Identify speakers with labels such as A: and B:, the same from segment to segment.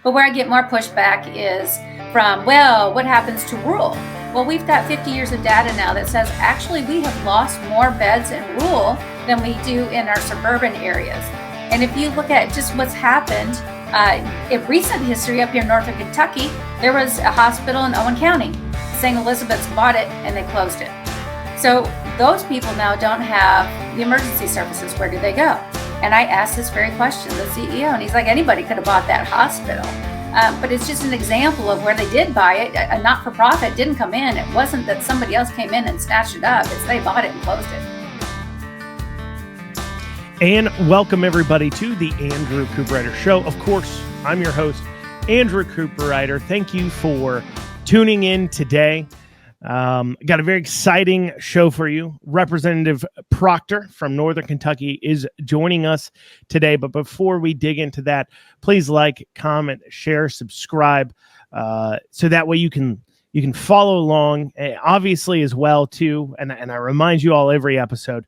A: But where I get more pushback is from, well, what happens to rural? Well, we've got 50 years of data now that says actually we have lost more beds in rural than we do in our suburban areas. And if you look at just what's happened in recent history up here in northern Kentucky, there was a hospital in Owen County. St. Elizabeth's bought it and they closed it. So those people now don't have the emergency services. Where do they go? And I asked this very question to the CEO, and he's like, anybody could have bought that hospital. But it's just an example of where they did buy it. A not-for-profit didn't come in. It wasn't that somebody else came in and snatched it up. It's they bought it and closed it.
B: And welcome everybody to the Andrew Cooperrider Show. Of course, I'm your host, Andrew Cooperrider. Thank you for tuning in today. Got a very exciting show for you. Representative Proctor from Northern Kentucky is joining us today. But before we dig into that, please like, comment, share, subscribe, so that way you can follow along, obviously as well too. And I remind you all every episode,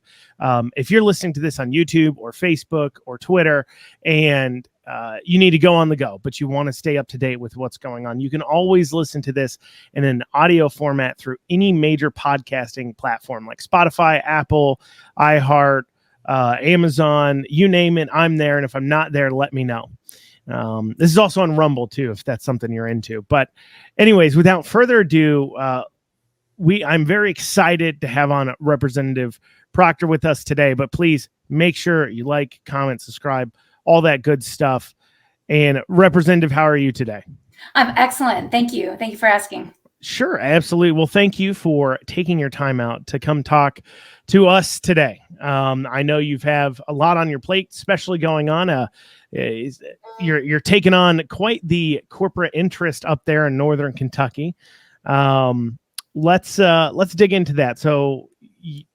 B: if you're listening to this on YouTube or Facebook or Twitter, and you need to go on the go, but you want to stay up to date with what's going on, you can always listen to this in an audio format through any major podcasting platform like Spotify, Apple, iHeart, Amazon, you name it, I'm there. And if I'm not there, let me know. This is also on Rumble too, if that's something you're into. But anyways, without further ado, I'm very excited to have on Representative Proctor with us today, but please make sure you like, comment, subscribe, all that good stuff. And Representative, how are you today?
A: I'm excellent. Thank you. Thank you for asking.
B: Sure, absolutely. Well, thank you for taking your time out to come talk to us today. I know you have a lot on your plate, especially going on. You're taking on quite the corporate interest up there in Northern Kentucky. Let's dig into that. So,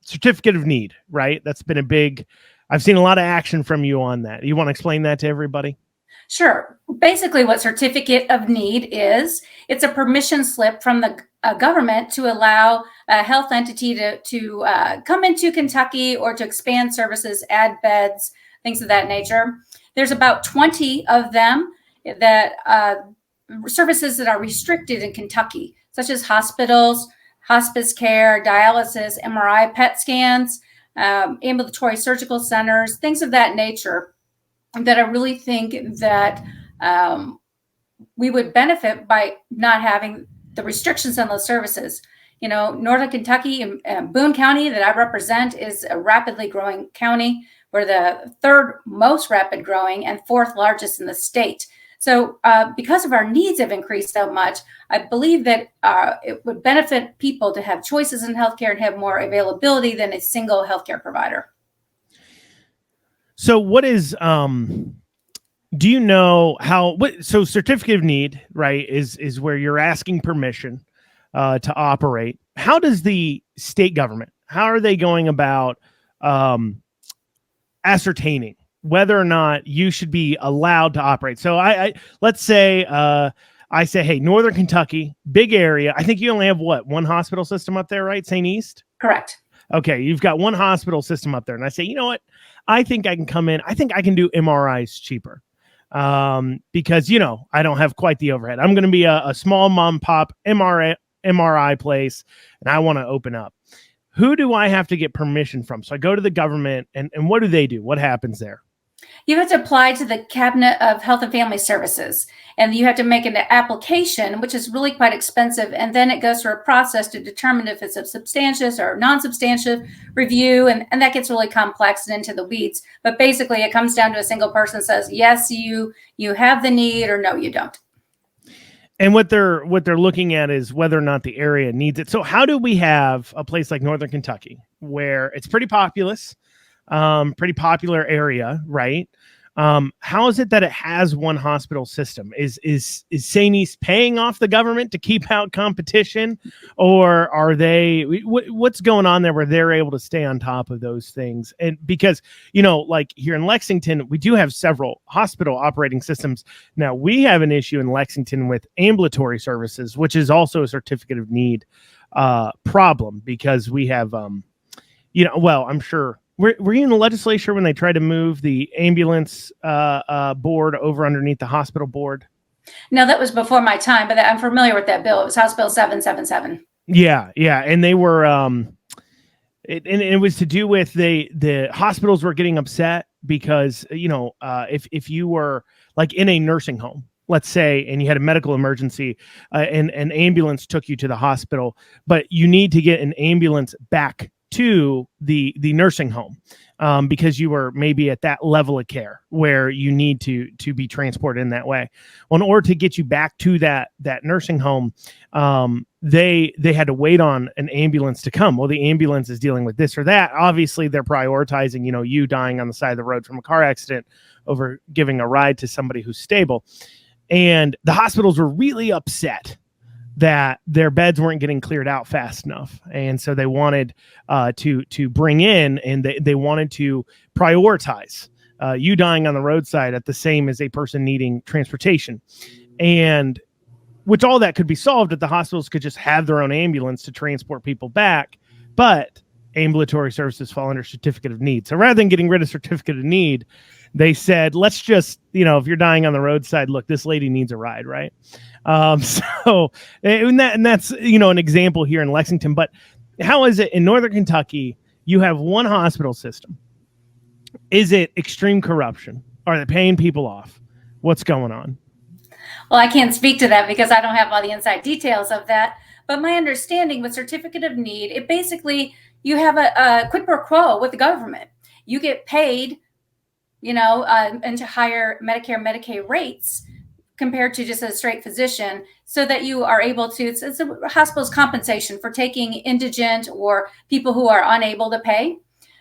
B: certificate of need, right? That's been a big. I've seen a lot of action from you on that. You want to explain that to everybody?
A: Sure. Basically, what certificate of need is, it's a permission slip from the government to allow a health entity to come into Kentucky or to expand services, add beds, things of that nature. There's about 20 of them that services that are restricted in Kentucky, such as hospitals, hospice care, dialysis, MRI, PET scans, ambulatory surgical centers, things of that nature, that I really think that we would benefit by not having the restrictions on those services. You know, Northern Kentucky and Boone County that I represent is a rapidly growing county. We're the third most rapid growing and fourth largest in the state. So because of our needs have increased so much, I believe that it would benefit people to have choices in healthcare and have more availability than a single healthcare provider.
B: So what is, do you know how, so certificate of need, right, is where you're asking permission to operate. How does the state government, how are they going about ascertaining whether or not you should be allowed to operate? So let's say, I say, hey, Northern Kentucky, big area. I think you only have one hospital system up there, right? St. East?
A: Correct.
B: Okay. You've got one hospital system up there. And I say, you know what? I think I can come in. I think I can do MRIs cheaper. Because, you know, I don't have quite the overhead. I'm going to be a small mom pop MRI place, and I want to open up. Who do I have to get permission from? So I go to the government, and what do they do? What happens there?
A: You have to apply to the Cabinet of Health and Family Services, and you have to make an application, which is really quite expensive. And then it goes through a process to determine if it's a substantious or non-substantious review. And that gets really complex and into the weeds. But basically, it comes down to a single person says, yes, you have the need, or no, you don't.
B: And what they're looking at is whether or not the area needs it. So how do we have a place like Northern Kentucky where it's pretty populous, pretty popular area, right? How is it that it has one hospital system? Is St. East paying off the government to keep out competition, or are they? What's going on there where they're able to stay on top of those things? And because, you know, like here in Lexington, we do have several hospital operating systems. Now we have an issue in Lexington with ambulatory services, which is also a certificate of need problem, because we have, you know, well, I'm sure. Were you in the legislature when they tried to move the ambulance board over underneath the hospital board?
A: No, that was before my time, but I'm familiar with that bill. It was House Bill 777.
B: Yeah, and they were it was to do with the hospitals were getting upset because if you were like in a nursing home, let's say, and you had a medical emergency, and an ambulance took you to the hospital, but you need to get an ambulance back to the nursing home, because you were maybe at that level of care where you need to be transported in that way. Well, in order to get you back to that nursing home, they had to wait on an ambulance to come. Well, the ambulance is dealing with this or that. Obviously, they're prioritizing, you dying on the side of the road from a car accident over giving a ride to somebody who's stable. And the hospitals were really upset that their beds weren't getting cleared out fast enough. And so they wanted to bring in, and they wanted to prioritize you dying on the roadside at the same as a person needing transportation. And which all that could be solved if the hospitals could just have their own ambulance to transport people back. But ambulatory services fall under certificate of need. So rather than getting rid of certificate of need, they said, let's just, if you're dying on the roadside, look, this lady needs a ride, right? So, and that's, an example here in Lexington. But how is it in Northern Kentucky? You have one hospital system. Is it extreme corruption? Are they paying people off? What's going on?
A: Well, I can't speak to that because I don't have all the inside details of that. But my understanding with certificate of need, it basically, you have a quid pro quo with the government. You get paid, into higher Medicare, Medicaid rates compared to just a straight physician, so that you are able to, it's a hospital's compensation for taking indigent or people who are unable to pay.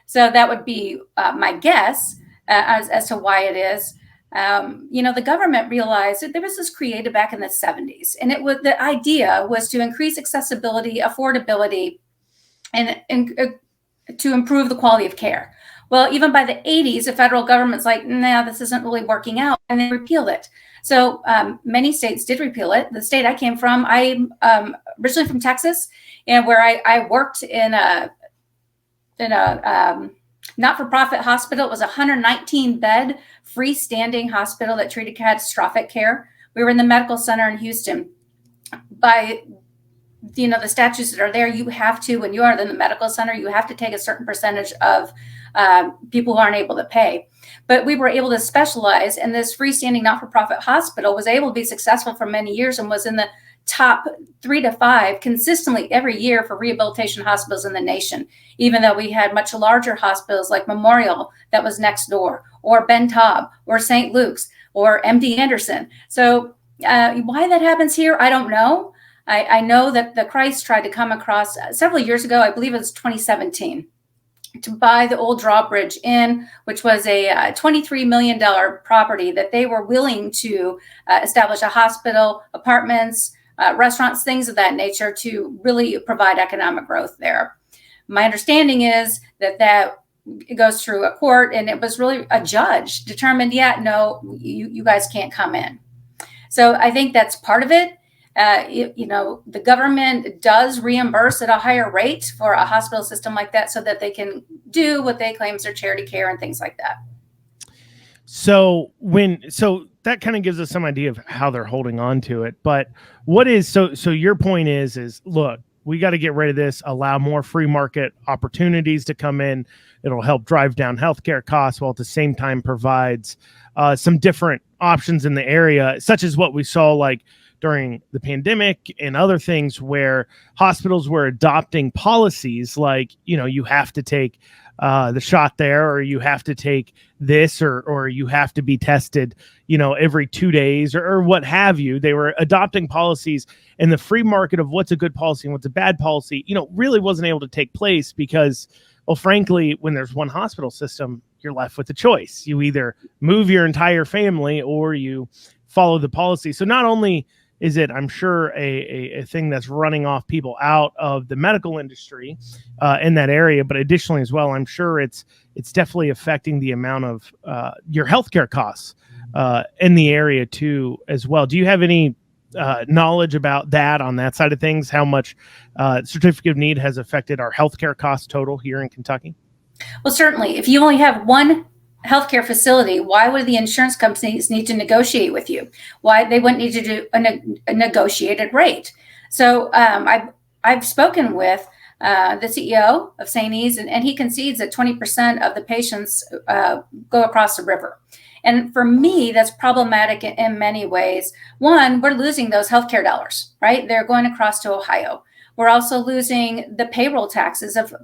A: So that would be my guess as to why it is. The government realized that there was this created back in the 70s, and the idea was to increase accessibility, affordability, and to improve the quality of care. Well, even by the 80s, the federal government's like, nah, this isn't really working out, and they repealed it. So many states did repeal it. The state I came from, I'm originally from Texas, and where I worked in a not-for-profit hospital. It was a 119-bed freestanding hospital that treated catastrophic care. We were in the medical center in Houston. By the statutes that are there, you have to, when you are in the medical center, you have to take a certain percentage of people who aren't able to pay. But we were able to specialize, and this freestanding not-for-profit hospital was able to be successful for many years and was in the top 3 to 5 consistently every year for rehabilitation hospitals in the nation, even though we had much larger hospitals like Memorial that was next door, or Ben Taub, or St. Luke's, or MD Anderson. So why that happens here, I don't know. I know that the Christ tried to come across several years ago, I believe it was 2017, to buy the old Drawbridge Inn, which was a $23 million property that they were willing to establish a hospital, apartments, restaurants, things of that nature to really provide economic growth there. My understanding is that it goes through a court, and it was really a judge determined, no, you guys can't come in. So I think that's part of it. The government does reimburse at a higher rate for a hospital system like that so that they can do what they claim is their charity care and things like that.
B: So that kind of gives us some idea of how they're holding on to it. But so your point is look, we got to get rid of this, allow more free market opportunities to come in. It'll help drive down healthcare costs while at the same time provides some different options in the area, such as what we saw like during the pandemic and other things where hospitals were adopting policies like, you have to take the shot there, or you have to take this, or you have to be tested, every 2 days or what have you. They were adopting policies, and the free market of what's a good policy and what's a bad policy, really wasn't able to take place because, well, frankly, when there's one hospital system, you're left with a choice. You either move your entire family or you follow the policy. So not only is it, I'm sure, a thing that's running off people out of the medical industry in that area, but additionally as well, I'm sure it's definitely affecting the amount of your healthcare costs in the area too as well. Do you have any knowledge about that on that side of things? How much certificate of need has affected our healthcare costs total here in Kentucky?
A: Well, certainly, if you only have one healthcare facility, why would the insurance companies need to negotiate with you? Why they wouldn't need to do a negotiated rate? So I've spoken with the CEO of St. E's, and he concedes that 20% of the patients go across the river. And for me, that's problematic in many ways. One, we're losing those healthcare dollars, right? They're going across to Ohio. We're also losing the payroll taxes of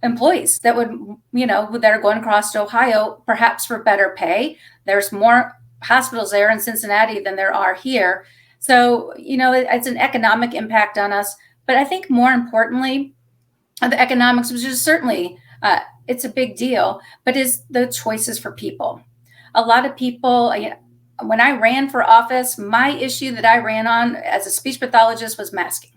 A: employees that are going across to Ohio, perhaps for better pay. There's more hospitals there in Cincinnati than there are here. So, it's an economic impact on us. But I think more importantly, the economics, which is certainly, it's a big deal, but is the choices for people. A lot of people, when I ran for office, my issue that I ran on as a speech pathologist was masking.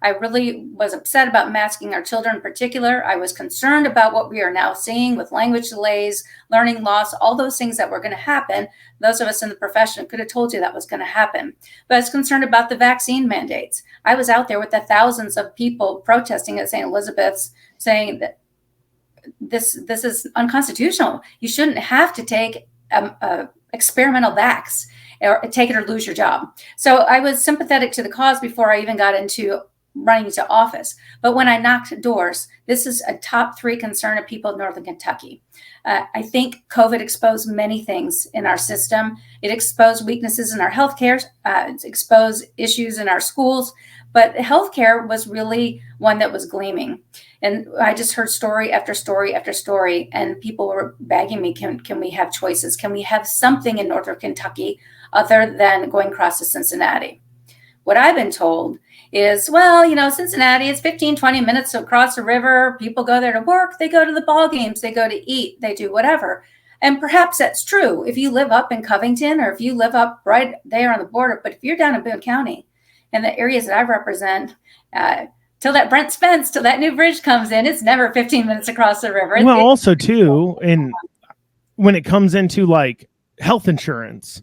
A: I really was upset about masking our children in particular. I was concerned about what we are now seeing with language delays, learning loss, all those things that were going to happen. Those of us in the profession could have told you that was going to happen. But I was concerned about the vaccine mandates. I was out there with the thousands of people protesting at St. Elizabeth's saying that this is unconstitutional. You shouldn't have to take experimental vax or take it or lose your job. So I was sympathetic to the cause before I even got into running to office. But when I knocked doors, this is a top 3 concern of people in Northern Kentucky. I think COVID exposed many things in our system. It exposed weaknesses in our healthcare. It exposed issues in our schools. But healthcare was really one that was gleaming. And I just heard story after story after story, and people were begging me, can we have choices? Can we have something in Northern Kentucky other than going across to Cincinnati? What I've been told is, Cincinnati, it's 15, 20 minutes across the river. People go there to work. They go to the ball games. They go to eat. They do whatever. And perhaps that's true if you live up in Covington or if you live up right there on the border. But if you're down in Boone County and the areas that I represent, till that Brent Spence, till that new bridge comes in, it's never 15 minutes across the river.
B: Well, also too, and when it comes into like health insurance,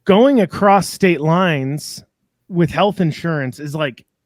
B: going across state lines with health insurance is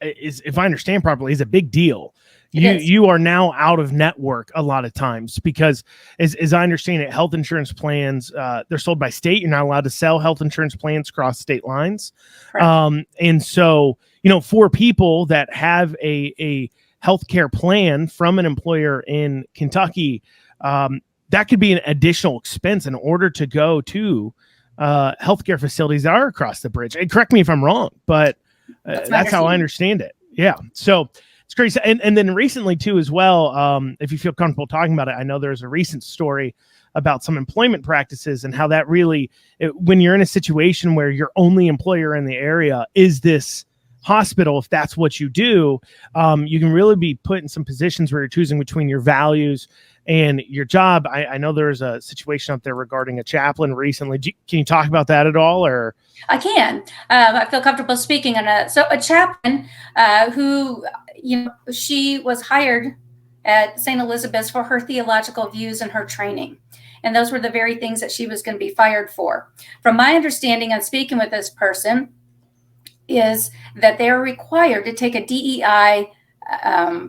B: if I understand properly, is a big deal. You are now out of network a lot of times because as I understand it, health insurance plans, they're sold by state. You're not allowed to sell health insurance plans across state lines. And so, for people that have a healthcare plan from an employer in Kentucky, that could be an additional expense in order to go to healthcare facilities that are across the bridge. And correct me if I'm wrong, but that's how I understand it. Yeah. So it's crazy. And then recently too, as well, if you feel comfortable talking about it, I know there's a recent story about some employment practices and how that really, when you're in a situation where your only employer in the area is this hospital, if that's what you do, you can really be put in some positions where you're choosing between your values and your job. I know there's a situation out there regarding a chaplain recently. Can you talk about that at all? Or
A: I can. I feel comfortable speaking on a chaplain who, she was hired at St. Elizabeth's for her theological views and her training. And those were the very things that she was going to be fired for. From my understanding on speaking with this person is that they're required to take a DEI, I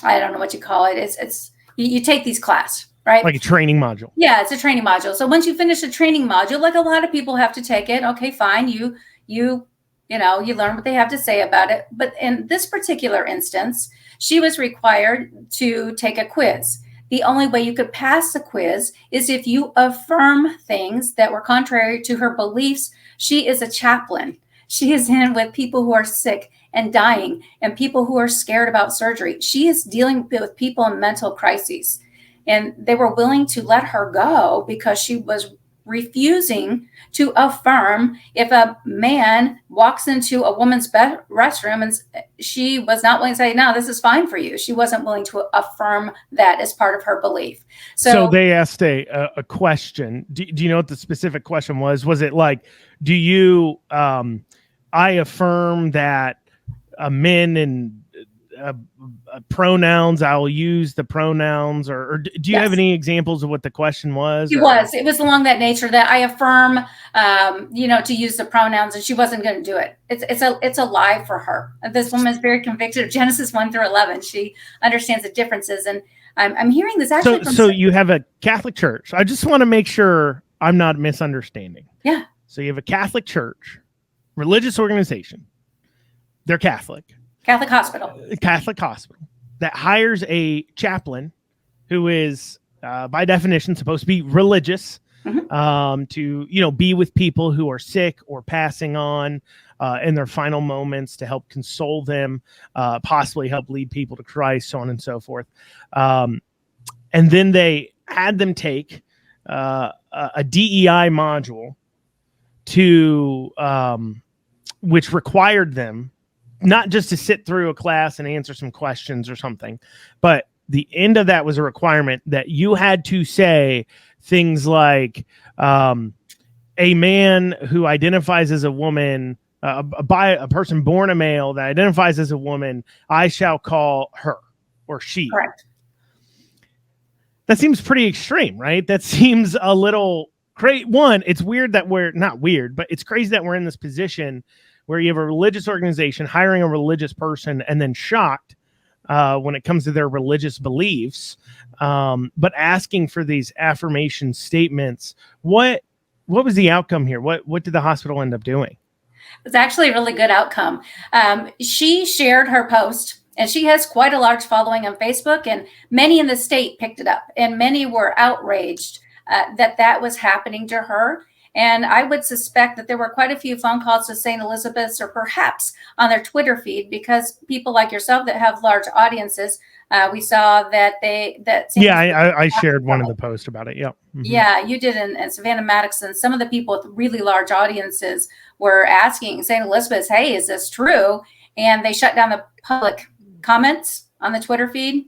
A: don't know what you call it. It's you take these class, right? Like
B: a training module.
A: Yeah, it's a training module. So once you finish a training module, like a lot of people have to take it. Okay, fine. You learn what they have to say about it. But in this particular instance, she was required to take a quiz. The only way you could pass the quiz is if you affirm things that were contrary to her beliefs. She is a chaplain. She is in with people who are sick and dying and people who are scared about surgery. She is dealing with people in mental crises. And they were willing to let her go because she was refusing to affirm if a man walks into a woman's restroom, and she was not willing to say, no, this is fine for you. She wasn't willing to affirm that as part of her belief.
B: So they asked a question. Do you know what the specific question was? Was it like, do you, I affirm that men and pronouns, I'll use the pronouns, or do you have any examples of what the question was?
A: It was along that nature that I affirm, to use the pronouns, and she wasn't going to do it. It's a lie for her. This woman is very convicted of Genesis 1 through 11. She understands the differences. And I'm hearing this actually from.
B: So you have a Catholic church. I just want to make sure I'm not misunderstanding.
A: Yeah.
B: So you have a Catholic church, religious organization. They're Catholic.
A: Catholic hospital.
B: Catholic hospital that hires a chaplain who is, by definition, supposed to be religious, to be with people who are sick or passing on in their final moments, to help console them, possibly help lead people to Christ, so on and so forth. And then they had them take a DEI module to which required them not just to sit through a class and answer some questions or something, but the end of that was a requirement that you had to say things like, a man who identifies as a woman, by a person born a male that identifies as a woman, I shall call her or she.
A: Correct.
B: That seems pretty extreme, right? That seems a little crazy. One, it's weird that we're not weird, but it's crazy that we're in this position where you have a religious organization hiring a religious person and then shocked when it comes to their religious beliefs, but asking for these affirmation statements. What was the outcome here? What did the hospital end up doing?
A: It's actually a really good outcome. She shared her post, and she has quite a large following on Facebook, and many in the state picked it up, and many were outraged that was happening to her. And I would suspect that there were quite a few phone calls to St. Elizabeth's, or perhaps on their Twitter feed, because people like yourself that have large audiences, we saw that
B: I shared one of the posts about it. Yep. Mm-hmm.
A: Yeah, you did in Savannah Madison. Some of the people with really large audiences were asking St. Elizabeth's, hey, is this true? And they shut down the public comments on the Twitter feed.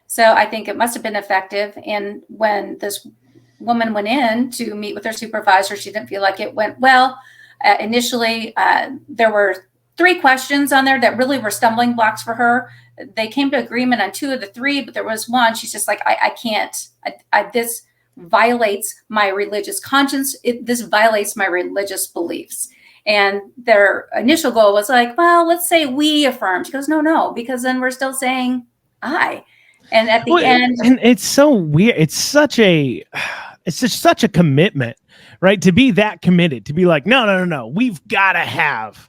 A: So I think it must have been effective. And when this woman went in to meet with her supervisor, she didn't feel like it went well. Initially, there were 3 questions on there that really were stumbling blocks for her. They came to agreement on 2 of the 3, but there was one. She's just like, I can't. This violates my religious conscience. This violates my religious beliefs. And their initial goal was like, well, let's say we affirm. She goes, no, because then we're still saying I. And at the end,
B: and it's so weird. It's such a commitment, right? To be that committed, to be like, no. We've got to have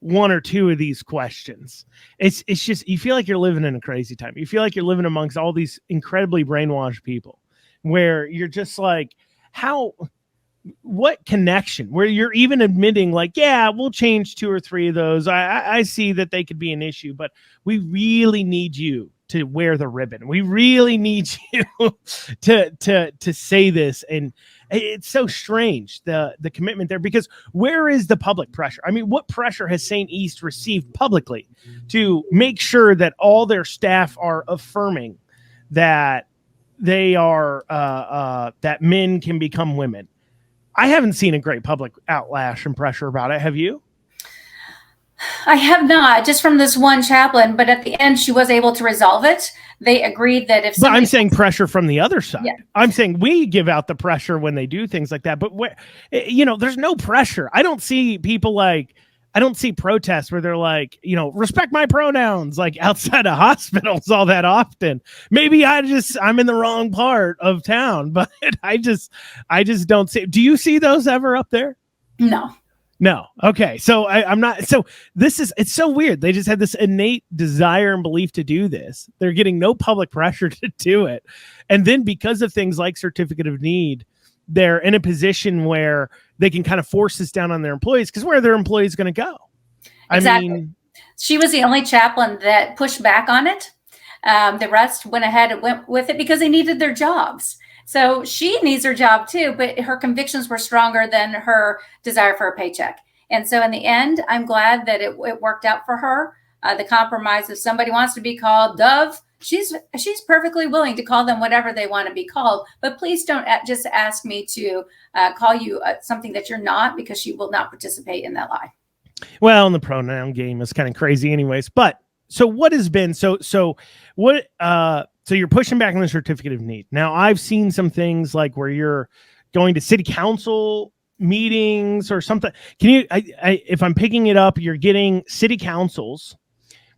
B: 1 or 2 of these questions. It's just, you feel like you're living in a crazy time. You feel like you're living amongst all these incredibly brainwashed people, where you're just like, what connection, where you're even admitting like, yeah, we'll change 2 or 3 of those. I see that they could be an issue, but we really need you to wear the ribbon. We really need you to say this. And it's so strange, the commitment there, because where is the public pressure? I mean, what pressure has St. East received publicly to make sure that all their staff are affirming that they are, that men can become women? I haven't seen a great public outlash and pressure about it. Have you?
A: I have not, just from this one chaplain, but at the end she was able to resolve it. They agreed that if
B: I'm saying pressure from the other side.
A: Yeah.
B: I'm saying we give out the pressure when they do things like that, but there's no pressure. I don't see protests where they're like, respect my pronouns, like outside of hospitals all that often. Maybe I'm in the wrong part of town, but I just don't see. Do you see those ever up there? No. Okay. So I'm not. So it's so weird. They just had this innate desire and belief to do this. They're getting no public pressure to do it. And then because of things like certificate of need, they're in a position where they can kind of force this down on their employees, because where are their employees going to go?
A: Exactly. She was the only chaplain that pushed back on it. The rest went ahead and went with it because they needed their jobs. So she needs her job too, but her convictions were stronger than her desire for a paycheck. And so in the end, I'm glad that it worked out for her. The compromise, if somebody wants to be called Dove, she's perfectly willing to call them whatever they want to be called. But please don't just ask me to call you something that you're not, because she will not participate in that lie.
B: Well, and the pronoun game is kind of crazy anyways. But so what has been, so you're pushing back on the certificate of need. Now, I've seen some things like where you're going to city council meetings or something. Can you, if I'm picking it up, you're getting city councils,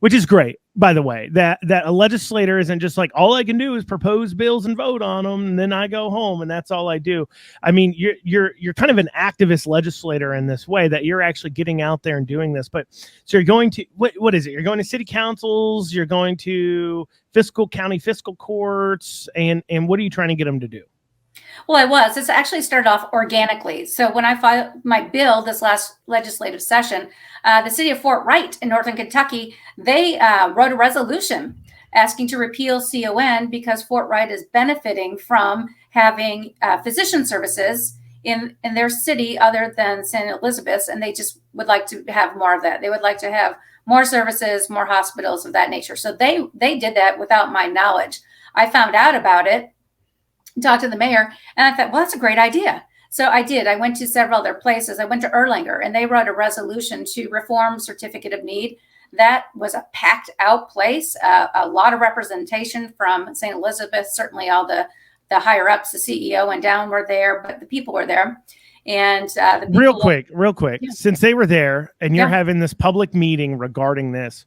B: which is great. by the way, that a legislator isn't just like, all I can do is propose bills and vote on them, and then I go home and that's all I do. I mean, you're kind of an activist legislator in this way, that you're actually getting out there and doing this. But so you're going to what is it? You're going to city councils, you're going to county fiscal courts, and what are you trying to get them to do?
A: Well, I was. This actually started off organically. So when I filed my bill this last legislative session, the city of Fort Wright in northern Kentucky, they wrote a resolution asking to repeal CON because Fort Wright is benefiting from having physician services in their city other than St. Elizabeth's, and they just would like to have more of that. They would like to have more services, more hospitals of that nature. So they did that without my knowledge. I found out about it, talked to the mayor, and I thought, well, that's a great idea. So I did. I went to several other places. I went to Erlanger, and they wrote a resolution to reform certificate of need. That was a packed out place, a lot of representation from St. Elizabeth. Certainly all the higher ups, the CEO and down were there, but the people were there. And the people
B: real quick, yeah. Since they were there and you're having this public meeting regarding this,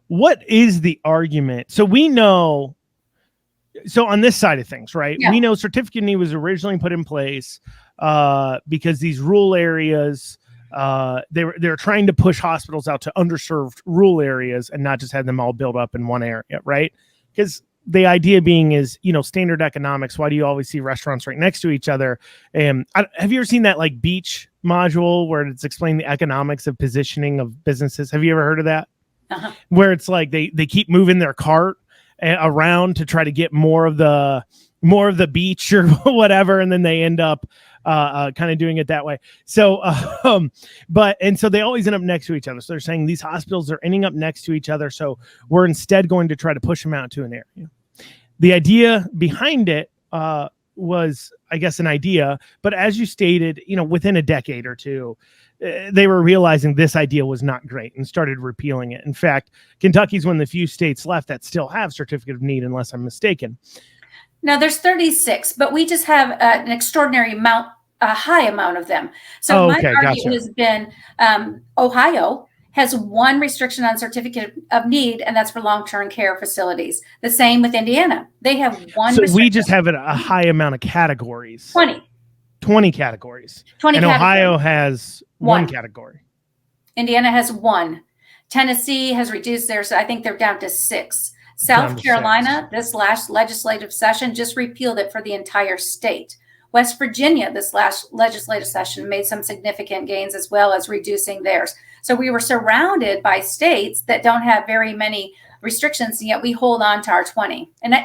B: what is the argument? So we know, so on this side of things, right? Yeah. We know certificate of need was originally put in place because these rural areas, they're trying to push hospitals out to underserved rural areas and not just have them all built up in one area, right? Because the idea being is, standard economics. Why do you always see restaurants right next to each other? And have you ever seen that like beach module where it's explaining the economics of positioning of businesses? Have you ever heard of that? Uh-huh. Where it's like they keep moving their cart around to try to get more of the beach or whatever, and then they end up kind of doing it that way. So so they always end up next to each other. So they're saying these hospitals are ending up next to each other, so we're instead going to try to push them out to an area. The idea behind it was, I guess, an idea, but as you stated, within a decade or two, they were realizing this idea was not great and started repealing it. In fact, Kentucky's one of the few states left that still have certificate of need, unless I'm mistaken.
A: Now there's 36, but we just have an extraordinary amount, a high amount of them. So my argument has been Ohio has one restriction on certificate of need, and that's for long-term care facilities. The same with Indiana. They have one. So
B: we just have a high amount of categories. 20 categories. 20 and categories. Ohio has one category.
A: Indiana has one. Tennessee has reduced theirs. I think they're down to 6. South Carolina, this last legislative session, just repealed it for the entire state. West Virginia, this last legislative session, made some significant gains as well as reducing theirs. So we were surrounded by states that don't have very many restrictions, and yet we hold on to our 20. And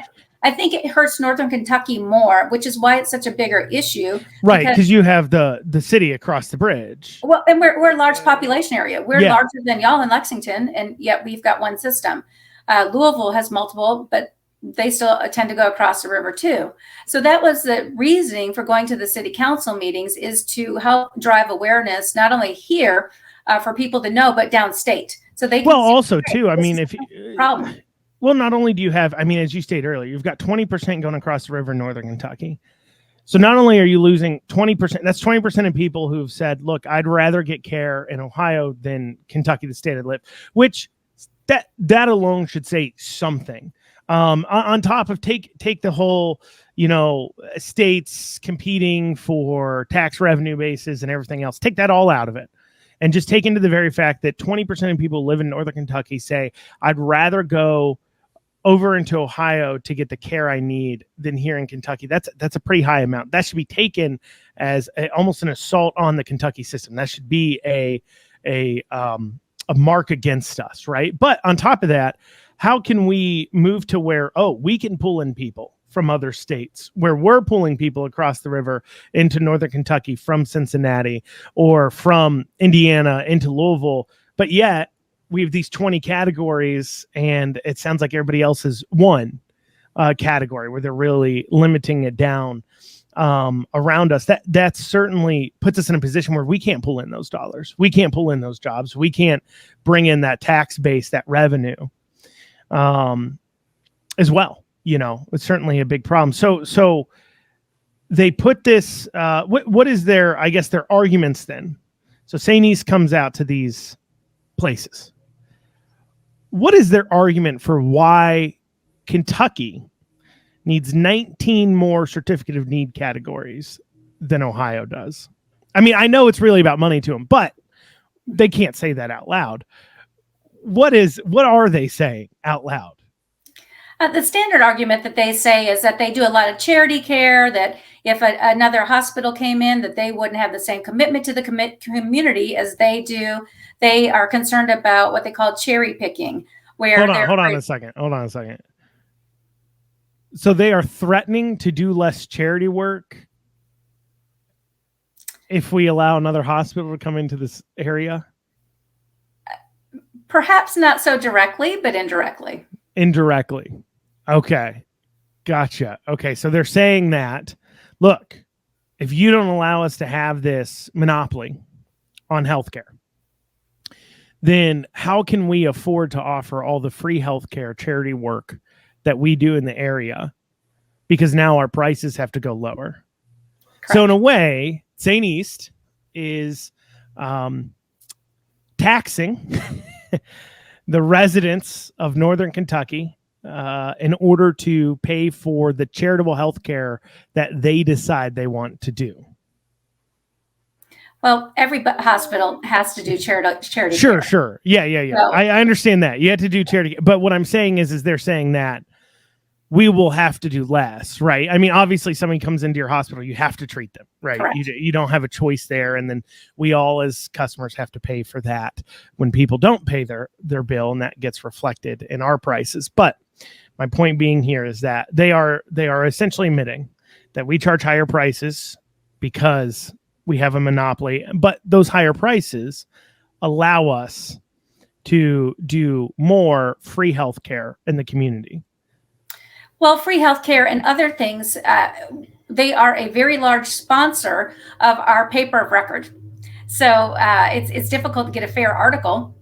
A: I think it hurts Northern Kentucky more, which is why it's such a bigger issue.
B: Right, because you have the city across the bridge.
A: Well, and we're a large population area. We're larger than y'all in Lexington, and yet we've got one system. Louisville has multiple, but they still tend to go across the river too. So that was the reasoning for going to the city council meetings, is to help drive awareness, not only here for people to know, but downstate. So they can
B: also too, I mean, if
A: problem.
B: Well, not only do you have, I mean, as you stated earlier, you've got 20% going across the river in northern Kentucky. So not only are you losing 20%, that's 20% of people who've said, look, I'd rather get care in Ohio than Kentucky, the state I live, which that alone should say something. On top of take the whole, states competing for tax revenue bases and everything else, take that all out of it. And just take into the very fact that 20% of people who live in northern Kentucky say, I'd rather go over into Ohio to get the care I need than here in Kentucky. That's a pretty high amount. That should be taken as almost an assault on the Kentucky system. That should be a mark against us, right? But on top of that, how can we move to where, we can pull in people from other states, where we're pulling people across the river into northern Kentucky from Cincinnati or from Indiana into Louisville, but yet we have these 20 categories, and it sounds like everybody else is one category where they're really limiting it down around us. That certainly puts us in a position where we can't pull in those dollars. We can't pull in those jobs. We can't bring in that tax base, that revenue as well. It's certainly a big problem. So they put this, what is their arguments then? So St. East comes out to these places. what is their argument for why Kentucky needs 19 more certificate of need categories than Ohio does? I mean, I know it's really about money to them, but they can't say that out loud. What are they saying out loud?
A: The standard argument that they say is that they do a lot of charity care, that if another hospital came in, that they wouldn't have the same commitment to the community as they do. They are concerned about what they call cherry picking, where
B: hold on a second. So they are threatening to do less charity work if we allow another hospital to come into this area?
A: Perhaps not so directly, but indirectly.
B: Indirectly. Okay. Gotcha. Okay. So they're saying that, look, if you don't allow us to have this monopoly on healthcare, then how can we afford to offer all the free healthcare charity work that we do in the area? Because now our prices have to go lower. Correct. So in a way, St. East is taxing the residents of Northern Kentucky in order to pay for the charitable health care that they decide they want to do.
A: Well, every hospital has to do charity
B: Sure,
A: care.
B: Sure. Yeah. So, I understand that. You have to do charity. But what I'm saying is they're saying that we will have to do less, right? I mean, obviously, somebody comes into your hospital, you have to treat them, right? You don't have a choice there. And then we all as customers have to pay for that when people don't pay their bill, and that gets reflected in our prices. But my point being here is that they are essentially admitting that we charge higher prices because we have a monopoly, but those higher prices allow us to do more free healthcare in the community.
A: Well, free healthcare and other things, they are a very large sponsor of our paper of record. So it's difficult to get a fair article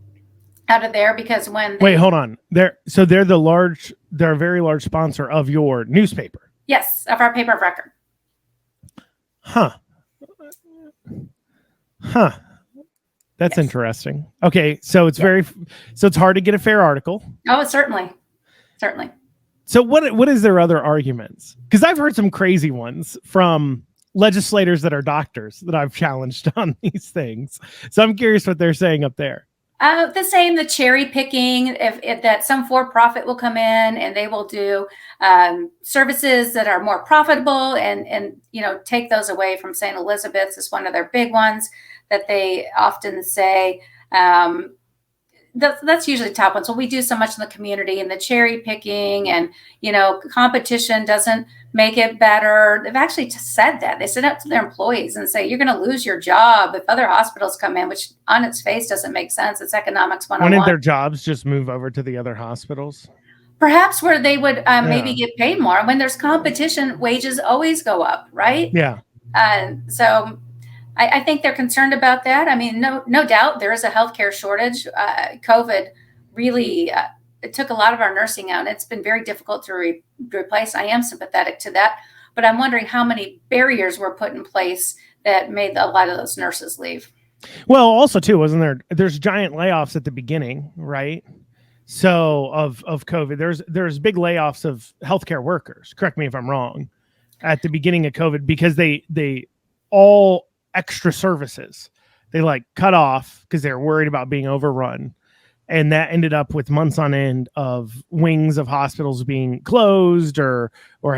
A: out of there because
B: wait, hold on. They're a very large sponsor of your newspaper.
A: Yes, of our paper of record.
B: Huh. That's interesting. Okay, so it's it's hard to get a fair article.
A: Oh, certainly.
B: So what is their other arguments? Because I've heard some crazy ones from legislators that are doctors that I've challenged on these things. So I'm curious what they're saying up there.
A: The cherry picking, if that some for-profit will come in and they will do services that are more profitable and take those away from St. Elizabeth's is one of their big ones that they often say. That's usually the top one. So we do so much in the community, and the cherry picking and, competition doesn't make it better. They've actually said that. They sit up to their employees and say, you're going to lose your job if other hospitals come in, which on its face doesn't make sense. It's economics 101.
B: Wouldn't their jobs just move over to the other hospitals?
A: Perhaps where they would maybe get paid more. When there's competition, wages always go up, right?
B: Yeah.
A: So I think they're concerned about that. I mean, no doubt there is a healthcare shortage. COVID really it took a lot of our nursing out. It's been very difficult to replace. I am sympathetic to that, but I'm wondering how many barriers were put in place that made a lot of those nurses leave.
B: Well, also too, there's giant layoffs at the beginning, right? So of COVID, there's big layoffs of healthcare workers. Correct me if I'm wrong. At the beginning of COVID, because they all extra services they cut off because they're worried about being overrun, and that ended up with months on end of wings of hospitals being closed or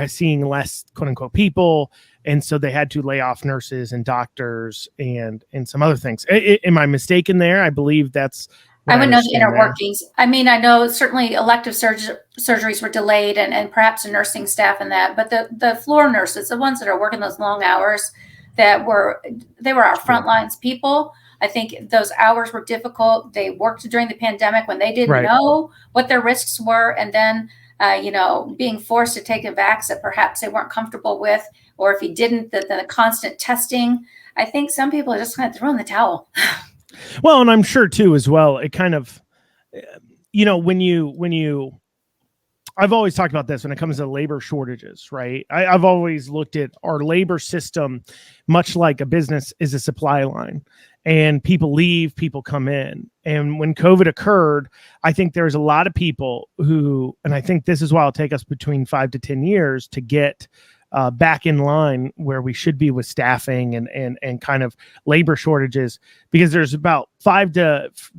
B: seeing less quote unquote people, and so they had to lay off nurses and doctors and some other things. Am I mistaken there? I believe that's
A: I would know the inner workings. I mean, I know certainly elective surgeries were delayed and perhaps the nursing staff and that, but the floor nurses, the ones that are working those long hours, they were our front lines people. I think those hours were difficult. They worked during the pandemic when they didn't know what their risks were. And then, being forced to take a vax that perhaps they weren't comfortable with, or if you didn't, the constant testing. I think some people are just kind of throwing the towel.
B: Well, and I'm sure too, as well, it kind of, when you I've always talked about this when it comes to labor shortages, right? I've always looked at our labor system much like a business is a supply line, and people leave, people come in. And when COVID occurred, I think there's a lot of people who, and I think this is why it'll take us between 5 to 10 years to get back in line where we should be with staffing and kind of labor shortages, because there's about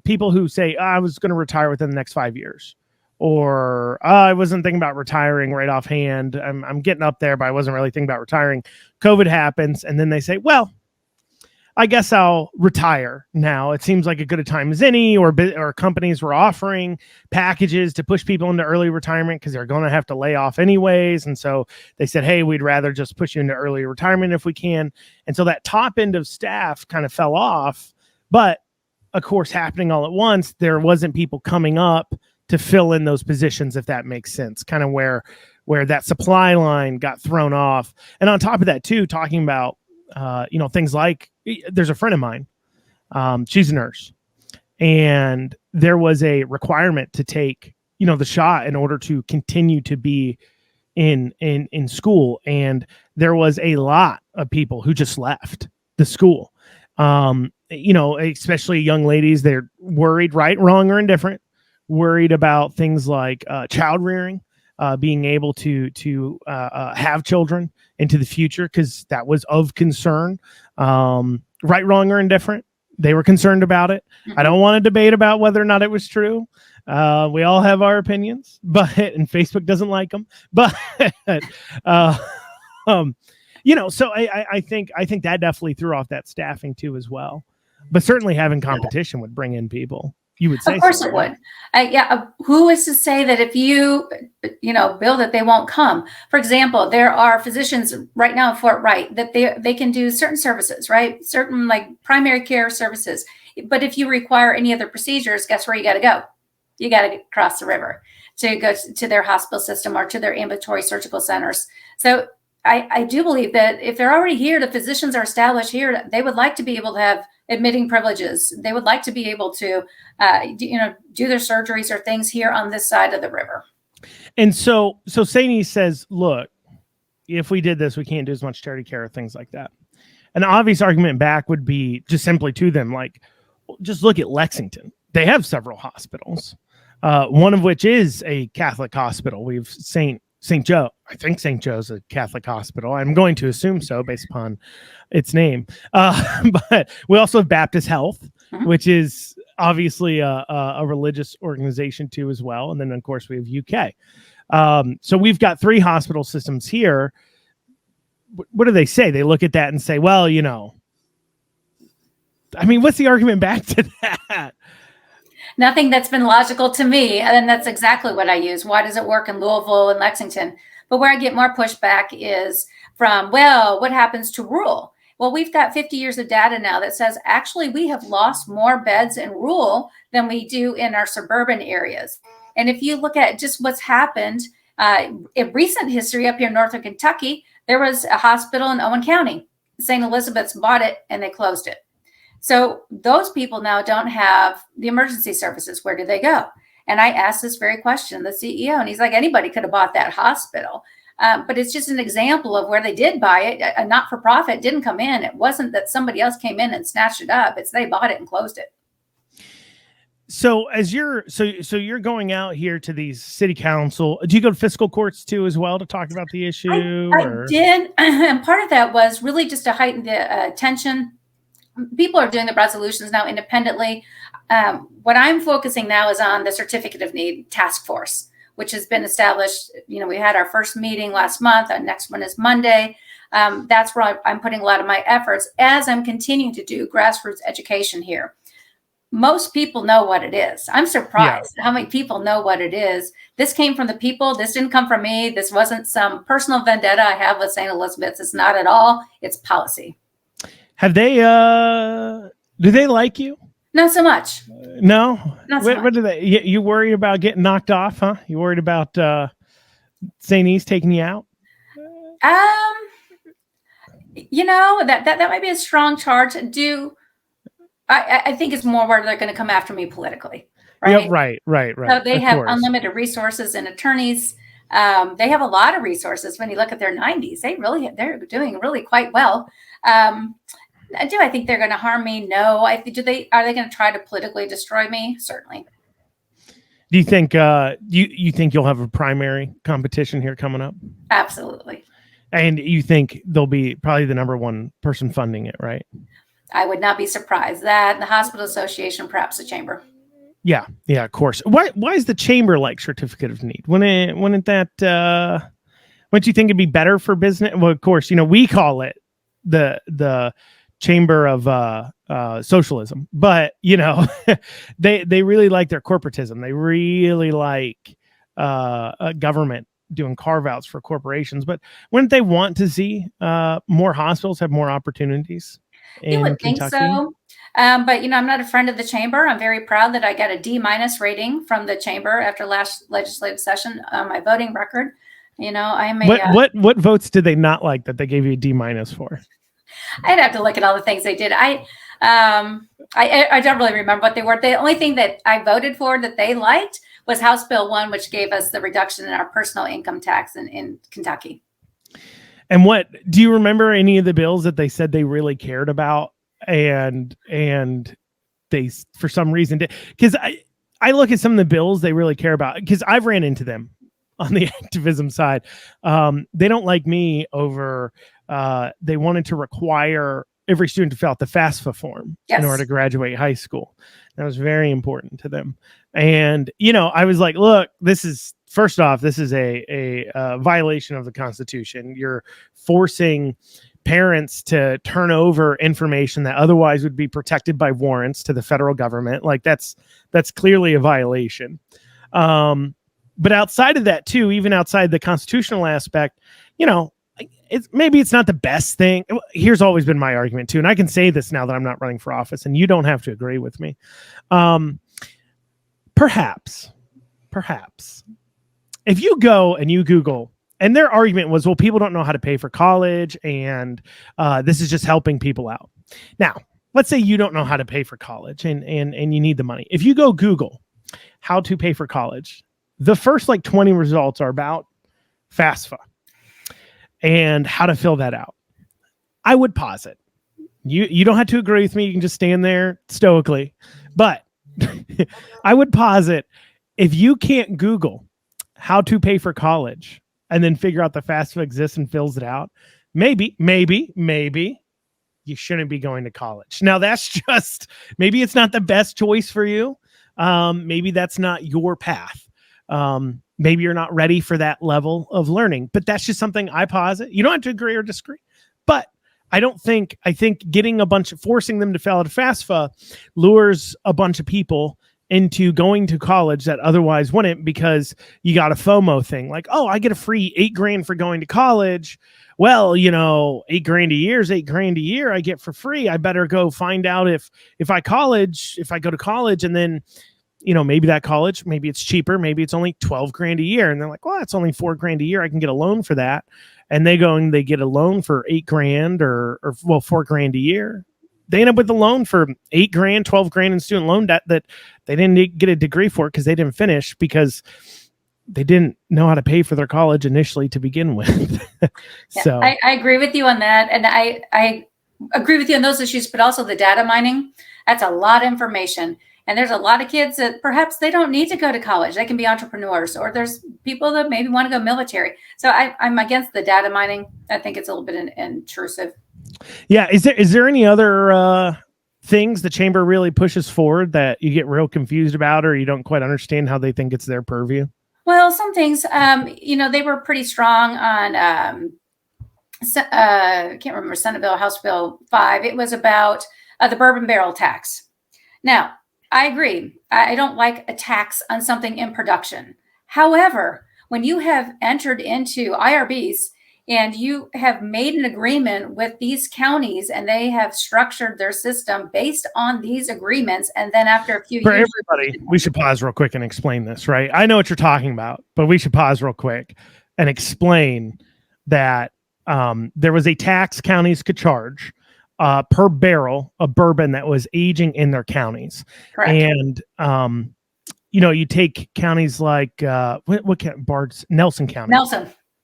B: people who say, I was going to retire within the next 5 years. Or I wasn't thinking about retiring right offhand. I'm getting up there, but I wasn't really thinking about retiring. COVID happens, and then they say, well, I guess I'll retire now. It seems like a good a time as any, or companies were offering packages to push people into early retirement because they're going to have to lay off anyways. And so they said, hey, we'd rather just push you into early retirement if we can. And so that top end of staff kind of fell off. But of course, happening all at once, there wasn't people coming up to fill in those positions, if that makes sense, kind of where that supply line got thrown off. And on top of that too, talking about, things like, there's a friend of mine, she's a nurse, and there was a requirement to take, the shot in order to continue to be in school. And there was a lot of people who just left the school. Especially young ladies, they're worried, right, wrong, or indifferent, worried about things like child rearing, being able to have children into the future, because that was of concern. Right, wrong, or indifferent, they were concerned about it. I don't want to debate about whether or not it was true. We all have our opinions, and Facebook doesn't like them. But so I think that definitely threw off that staffing too as well. But certainly having competition would bring in people. You would say,
A: of course, it would. Who is to say that if you, build it, they won't come? For example, there are physicians right now in Fort Wright that they can do certain services, right? Certain like primary care services. But if you require any other procedures, guess where you got to go? You got to cross the river to go to their hospital system or to their ambulatory surgical centers. So I do believe that if they're already here, the physicians are established here, they would like to be able to have admitting privileges. They would like to be able to, do their surgeries or things here on this side of the river. And
B: so Saini says, look, if we did this, we can't do as much charity care or things like that. An obvious argument back would be just simply to them, like, just look at Lexington. They have several hospitals, one of which is a Catholic hospital. We've St. Joe. I think St. Joe's a Catholic hospital. I'm going to assume so based upon its name. But we also have Baptist Health, which is obviously a religious organization too as well. And then, of course, we have UK. So we've got 3 hospital systems here. What do they say? They look at that and say, well, what's the argument back to that?
A: Nothing that's been logical to me. And that's exactly what I use. Why does it work in Louisville and Lexington? But where I get more pushback is from, what happens to rural? Well, we've got 50 years of data now that says, actually, we have lost more beds in rural than we do in our suburban areas. And if you look at just what's happened in recent history up here in northern Kentucky, there was a hospital in Owen County. St. Elizabeth's bought it and they closed it. So those people now don't have the emergency services. Where do they go? And I asked this very question, the CEO, and he's like, anybody could have bought that hospital. But it's just an example of where they did buy it. A not-for-profit didn't come in. It wasn't that somebody else came in and snatched it up. It's they bought it and closed it.
B: So as you're going out here to these city council, do you go to fiscal courts too as well to talk about the issue?
A: I did. And part of that was really just to heighten the attention. People are doing the resolutions now independently. What I'm focusing now is on the Certificate of Need Task Force, which has been established. We had our first meeting last month. Our next one is Monday. That's where I'm putting a lot of my efforts as I'm continuing to do grassroots education here. Most people know what it is. I'm surprised how many people know what it is. This came from the people. This didn't come from me. This wasn't some personal vendetta I have with St. Elizabeth's. It's not at all. It's policy.
B: Have they, do they like you?
A: Not so much.
B: No?
A: Not so much.
B: What do they, you worried about getting knocked off, huh? You worried about St. E's taking you out?
A: That might be a strong charge. I think it's more where they're going to come after me politically. Right?
B: Yeah, right.
A: So they
B: of
A: have
B: course.
A: Unlimited resources and attorneys. They have a lot of resources. When you look at their 90s, they're doing really quite well. Do I think they're going to harm me? No. Are they going to try to politically destroy me? Certainly.
B: Do you think you think you'll have a primary competition here coming up?
A: Absolutely.
B: And you think they'll be probably the number one person funding it, right?
A: I would not be surprised. That the hospital association, perhaps the chamber.
B: Yeah, of course. Why is the chamber like certificate of need? Wouldn't you think it'd be better for business? Well, of course, we call it the chamber of socialism, but they really like their corporatism. They really like a government doing carve outs for corporations. But wouldn't they want to see more hospitals have more opportunities?
A: You would think so. But I'm not a friend of the chamber. I'm very proud that I got a D- rating from the chamber after last legislative session on my voting record. I'm a
B: what votes did they not like that they gave you a D- for?
A: I'd have to look at all the things they did. I don't really remember what they were. The only thing that I voted for that they liked was House Bill 1, which gave us the reduction in our personal income tax in Kentucky.
B: And what do you remember any of the bills that they said they really cared about and they for some reason did? Because I look at some of the bills they really care about, because I've ran into them on the activism side. They don't like me over they wanted to require every student to fill out the FAFSA form in order to graduate high school. That was very important to them. And, I was like, look, this is a violation of the Constitution. You're forcing parents to turn over information that otherwise would be protected by warrants to the federal government. Like that's clearly a violation. But outside of that too, even outside the constitutional aspect, maybe it's not the best thing. Here's always been my argument too. And I can say this now that I'm not running for office, and you don't have to agree with me. Perhaps if you go and you Google, and their argument was, well, people don't know how to pay for college, and this is just helping people out. Now, let's say you don't know how to pay for college and you need the money. If you go Google how to pay for college, the first 20 results are about FAFSA and how to fill that out. I would posit. You don't have to agree with me. You can just stand there stoically. But I would posit, if you can't Google how to pay for college and then figure out the FAFSA exists and fills it out, maybe you shouldn't be going to college. Now, that's just, maybe it's not the best choice for you. Maybe that's not your path. Maybe you're not ready for that level of learning, but that's just something I posit. You don't have to agree or disagree, but I think forcing them to fill out a FAFSA lures a bunch of people into going to college that otherwise wouldn't, because you got a FOMO thing. Like, oh, I get a free $8,000 for going to college. Well, $8,000 a year is $8,000 a year I get for free. I better go find out if I go to college, and then, maybe that college, maybe it's cheaper. Maybe it's only $12,000 a year. And they're like, well, that's only $4,000 a year. I can get a loan for that. And they go and they get a loan for $8,000 or $4,000 a year. They end up with a loan for $8,000, $12,000 in student loan debt that they didn't get a degree for because they didn't finish, because they didn't know how to pay for their college initially to begin with. So
A: I agree with you on that. And I agree with you on those issues, but also the data mining. That's a lot of information. And there's a lot of kids that perhaps they don't need to go to college. They can be entrepreneurs, or there's people that maybe want to go military. So I'm against the data mining. I think it's a little bit intrusive.
B: Yeah. Is there any other things the chamber really pushes forward that you get real confused about, or you don't quite understand how they think it's their purview?
A: Well, some things, they were pretty strong on, I can't remember, Senate Bill, House Bill 5. It was about the bourbon barrel tax. Now, I agree. I don't like a tax on something in production. However, when you have entered into IRBs and you have made an agreement with these counties and they have structured their system based on these agreements, and then after a few
B: years... For everybody, we should pause real quick and explain this, right? I know what you're talking about, but we should pause real quick and explain that there was a tax counties could charge per barrel of bourbon that was aging in their counties.
A: Correct.
B: And you take counties like Nelson County.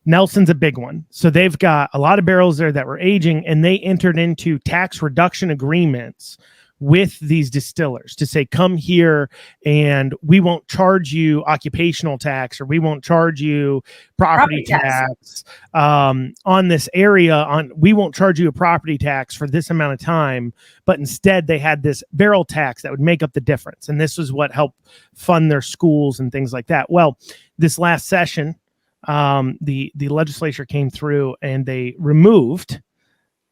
B: Nelson's a big one. So they've got a lot of barrels there that were aging, and they entered into tax reduction agreements with these distillers to say, come here and we won't charge you occupational tax, or we won't charge you property tax on this area. We won't charge you a property tax for this amount of time. But instead they had this barrel tax that would make up the difference. And this was what helped fund their schools and things like that. Well, this last session, the legislature came through and they removed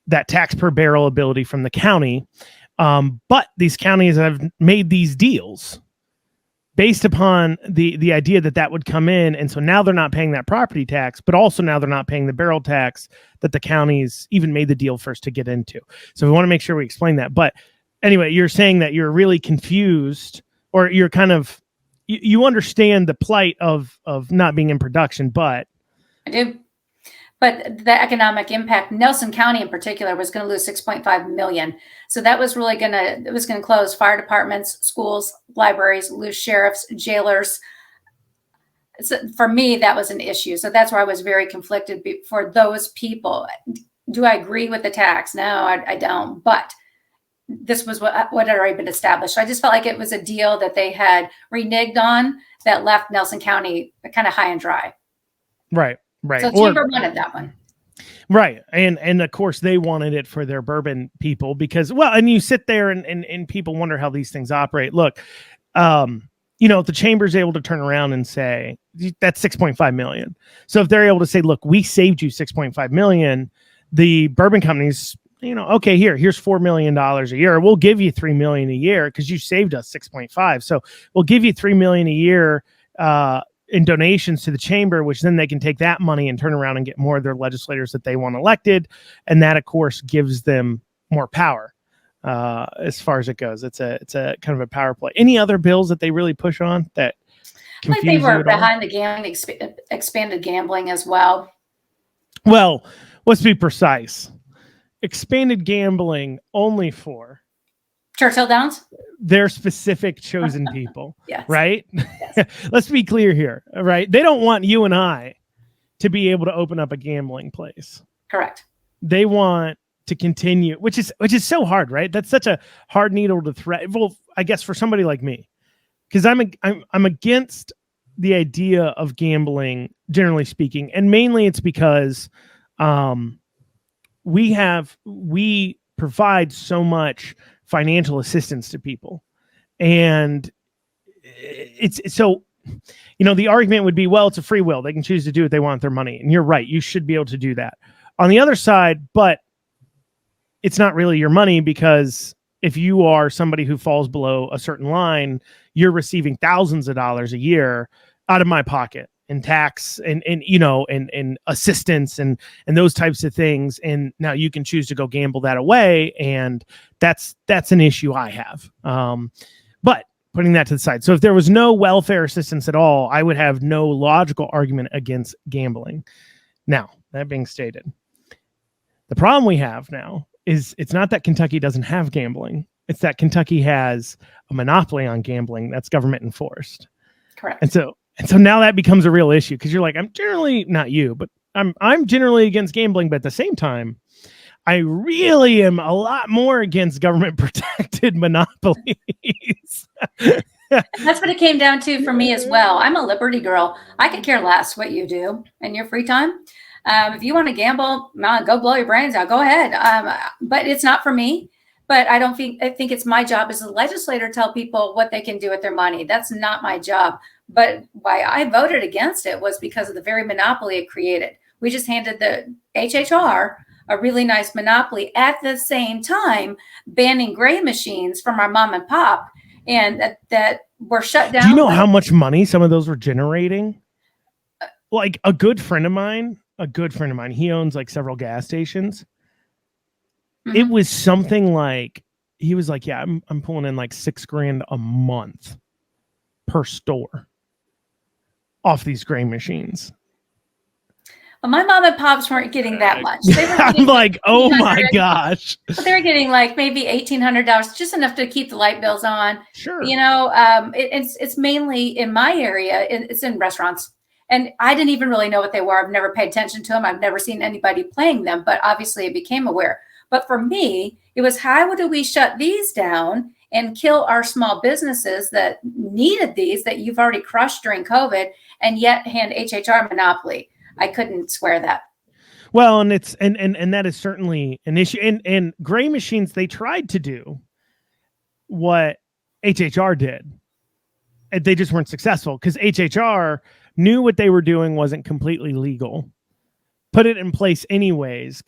B: that tax per barrel ability from the county. But these counties have made these deals based upon the idea that would come in. And so now they're not paying that property tax, but also now they're not paying the barrel tax that the counties even made the deal first to get into. So we want to make sure we explain that. But anyway, you're saying that you're really confused, or you're kind of, you understand the plight of not being in production, but
A: I do. But the economic impact, Nelson County in particular, was going to lose $6.5 million. So that was really going to close fire departments, schools, libraries, lose sheriffs, jailers. So for me, that was an issue. So that's where I was very conflicted for those people. Do I agree with the tax? No, I don't. But this was what had already been established. So I just felt like it was a deal that they had reneged on that left Nelson County kind of high and dry.
B: Right. Right.
A: So Chamber wanted that one.
B: Right. And of course they wanted it for their bourbon people because, well, and you sit there and people wonder how these things operate. Look, if the Chamber's able to turn around and say that's 6.5 million. So if they're able to say, look, we saved you 6.5 million, the bourbon companies, okay, here's $4 million a year. We'll give you $3 million a year because you saved us 6.5. So we'll give you $3 million a year, in donations to the Chamber, which then they can take that money and turn around and get more of their legislators that they want elected. And that, of course, gives them more power as far as it goes. It's a kind of a power play. Any other bills that they really push on that
A: I think they were behind the gambling, expanded gambling as well.
B: Well, let's be precise. Expanded gambling only for
A: Churchill Downs?
B: Their specific chosen people.
A: Yes.
B: Right?
A: Yes.
B: Let's be clear here. Right? They don't want you and I to be able to open up a gambling place.
A: Correct.
B: They want to continue, which is so hard, right? That's such a hard needle to thread. Well, I guess for somebody like me, because I'm against the idea of gambling, generally speaking, and mainly it's because we provide so much financial assistance to people. And it's so, the argument would be, well, it's a free will. They can choose to do what they want with their money. And you're right. You should be able to do that. On the other side, but it's not really your money, because if you are somebody who falls below a certain line, you're receiving thousands of dollars a year out of my pocket in tax and assistance and those types of things. And now you can choose to go gamble that away. And that's an issue I have. But putting that to the side. So if there was no welfare assistance at all, I would have no logical argument against gambling. Now, that being stated, the problem we have now is it's not that Kentucky doesn't have gambling. It's that Kentucky has a monopoly on gambling that's government enforced.
A: Correct.
B: And so now that becomes a real issue, because you're like, I'm generally, not you, but I'm generally against gambling, but at the same time, I really am a lot more against government protected monopolies.
A: That's what it came down to for me as well. I'm a Liberty girl. I could care less what you do in your free time. If you want to gamble, go blow your brains out. Go ahead. But it's not for me. But I think it's my job as a legislator to tell people what they can do with their money. That's not my job. But why I voted against it was because of the very monopoly it created. We just handed the HHR a really nice monopoly at the same time banning gray machines from our mom and pop, and that were shut down.
B: Do you know how much money some of those were generating? Like a good friend of mine, he owns like several gas stations. Mm-hmm. It was something like, he was like, yeah, I'm pulling in like $6,000 a month per store off these gray machines.
A: My mom and pops weren't getting that much. They were
B: I'm like, oh my gosh.
A: But they were getting like maybe $1,800, just enough to keep the light bills on.
B: Sure.
A: It's mainly in my area. It's in restaurants. And I didn't even really know what they were. I've never paid attention to them. I've never seen anybody playing them, but obviously I became aware. But for me, it was how do we shut these down and kill our small businesses that needed these that you've already crushed during COVID and yet hand HHR monopoly. I couldn't square that.
B: Well, and it's and that is certainly an issue. And gray machines, they tried to do what HHR did. And they just weren't successful because HHR knew what they were doing wasn't completely legal. Put it in place anyways.